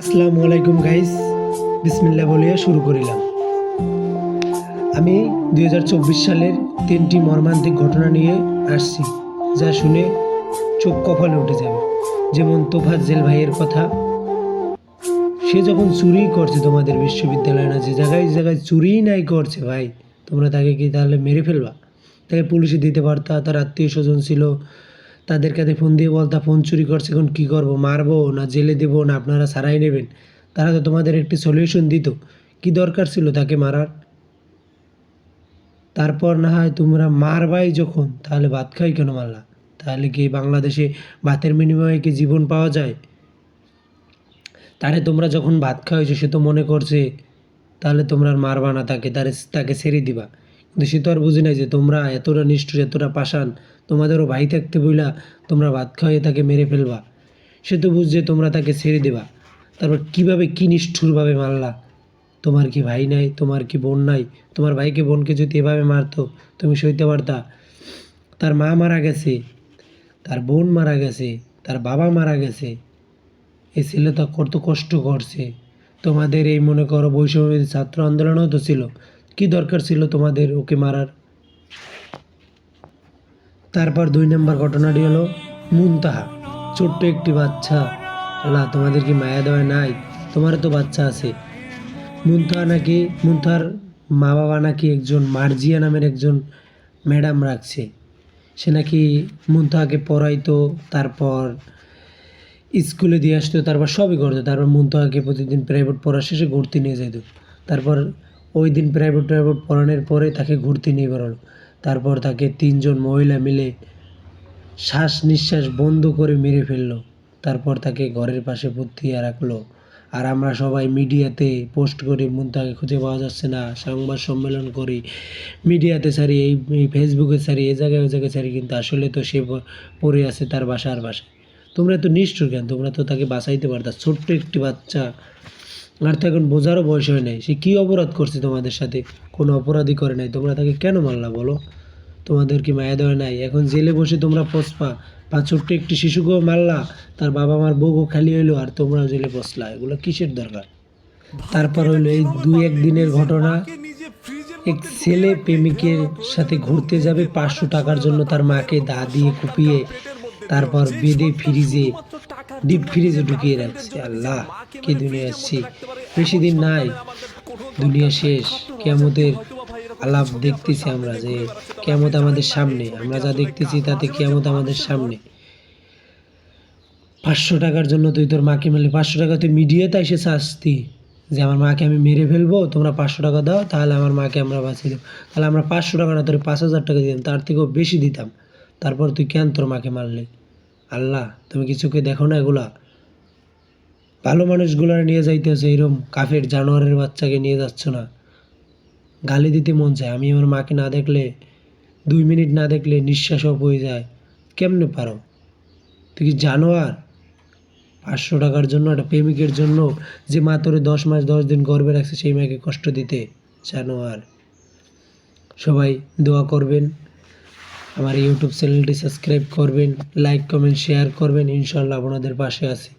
আসসালামু আলাইকুম গাইস, বিসমিল্লাহ বলিয়া শুরু করিলাম। আমি 2024 সালের 3টি মর্মান্তিক ঘটনা নিয়ে আসছি, যা শুনে চোখ কপালে উঠে যাবে। যেমন তোফাজ্জেল ভাইয়ের কথা। সে যখন চুরি করছে তোমাদের বিশ্ববিদ্যালয়ে, না যে জায়গায় জায়গায় চুরিই নাই করছে ভাই, তোমরা তাকে কি তাহলে মেরে ফেলবা? তাকে পুলিশে দিতে পারতা, তার আত্মীয় স্বজন ছিল, তাদের কাছে ফোন দিয়ে বলতা ফোন চুরি করছে, এখন কী করবো, মারবো না জেলে দেবো না আপনারা সারাই নেবেন? তারা তো তোমাদের একটি সলিউশন দিত। কি দরকার ছিল তাকে মারার? তারপর না হয় তোমরা মারবাই যখন, তাহলে ভাত খাই কেন মারলা? তাহলে কি বাংলাদেশে ভাতের বিনিময়ে কি জীবন পাওয়া যায়? তারে তোমরা যখন ভাত খাওয়াইছো, সে তো মনে করছে তাহলে তোমরা আর মারবা না তাকে, তাকে ছেড়ে দিবা। কিন্তু সে তো আর বুঝে নাই যে তোমরা এতটা নিষ্ঠুর, এতটা পাষাণ, তোমাদেরও ভাই থাকতে বইলা তোমরা ভাত খাওয়াইয়ে তাকে মেরে ফেলবা। সে তো বুঝছে তোমরা তাকে ছেড়ে দেবা। তারপর কীভাবে কী নিষ্ঠুরভাবে মারলা? তোমার কি ভাই নাই? তোমার কি বোন নাই? তোমার ভাইকে বোনকে যদি এভাবে মারতো, তুমি সইতে পারতা? তার মা মারা গেছে, তার বোন মারা গেছে, তার বাবা মারা গেছে। এই ছেলে তো কত কষ্ট করছে। তোমাদের এই মনে করো বৈষম্যবিরোধী ছাত্র আন্দোলনও তো ছিল, কি দরকার ছিল তোমাদের ওকে মারার? তারপর 2 নম্বর ঘটনাটি হলো মুনতাহা, ছোট্ট একটি বাচ্চা। আল্লাহ, তোমাদের কি মায়া দেওয়া নাই? তোমারও তো বাচ্চা আছে। মুনতাহার মা বাবা নাকি একজন মার্জিয়া নামের একজন ম্যাডাম রাখছে। সে নাকি মুনতাহাকে পড়াইতো, তারপর স্কুলে দিয়ে আসতো, তারপর সবই করতো। তারপর মুনতাহাকে প্রতিদিন প্রাইভেট পড়া শেষে ঘুরতে নিয়ে যেত। তারপর ওই দিন প্রাইভেট পড়ানোর পরে তাকে ঘুরতে নিয়ে বেরোলো। তারপর তাকে 3 জন মহিলা মিলে শ্বাস নিঃশ্বাস বন্ধ করে মেরে ফেললো। তারপর তাকে ঘরের পাশে পুঁতিয়া রাখলো। আর আমরা সবাই মিডিয়াতে পোস্ট করি, মুনতাহাকে খুঁজে পাওয়া যাচ্ছে না, সংবাদ সম্মেলন করি, মিডিয়াতে ছাড়ি, এই ফেসবুকে ছাড়ি, এ জায়গায় ওই জায়গায় ছাড়ি, কিন্তু আসলে তো সে পড়ে আছে তার বাসায়। তোমরা তো নিষ্ঠুর কেন? তোমরা তো তাকে বাঁচাইতে পারতা, ছোট্ট একটি বাচ্চা। আর তো এখন বোঝারও বয়স হয় নাই, সে কী অপরাধ করছে তোমাদের সাথে? কোনো অপরাধই করে নাই, তোমরা তাকে কেন মারলা বলো? তোমাদের কি মায়া দেওয়া নাই? এখন জেলে বসে তোমরা পস্পা, বা ছোট্ট একটি শিশুকেও মারলা, তার বাবা মার বউও খালি হইলো, আর তোমরাও জেলে বসলা। এগুলো কিসের দরকার? তারপর হইলো এই 2-1 দিনের ঘটনা। এক ছেলে প্রেমিকের সাথে ঘুরতে যাবে 500 টাকার জন্য, তার মাকে দা দিয়ে কুপিয়ে তারপর বেঁধে ডিপ ফ্রিজে ঢুকিয়ে রাখছে। আল্লাহ, কি দুনিয়া আসছি! বেশি দিন নাই, দুনিয়া শেষ। কিয়ামতের আলাপ দেখতেছি আমরা, যে কিয়ামত আমাদের সামনে। আমরা যা দেখতেছি তাতে কিয়ামত আমাদের সামনে। 500 টাকার জন্য তুই তোর মাকে মেরে, 500 টাকা তুই মিডিয়াতে এসে শাস্তি যে আমার মাকে আমি মেরে ফেলবো, তোমরা 500 টাকা দাও, তাহলে আমার মাকে আমরা বাঁচিয়ে দেবো। তাহলে আমরা 500 টাকা না, তোর 5,000 টাকা দিতাম, তার থেকেও বেশি দিতাম। তারপর তুই কেন তোর মাকে মারলি? আল্লাহ, তুমি কিছুকে দেখো না এগুলা? ভালো মানুষগুলো নিয়ে যাইতেছে, এরকম কাফের জানোয়ারের বাচ্চাকে নিয়ে যাচ্ছ না? গালি দিতে মন চায়। আমি আমার মাকে না দেখলে, 2 মিনিট না দেখলে নিঃশ্বাস অফ হয়ে যায়। কেমনে পারো? তুই কি জানোয়ার? 500 টাকার জন্য, একটা প্রেমিকের জন্য, যে মা তোরে 10 মাস 10 দিন গর্ভে রাখছে, সেই মাকে কষ্ট দিতে? জানোয়ার। সবাই দোয়া করবেন, আমার ইউটিউব চ্যানেলটি সাবস্ক্রাইব করবেন, লাইক কমেন্ট শেয়ার করবেন। ইনশাআল্লাহ আপনাদের পাশে আছি।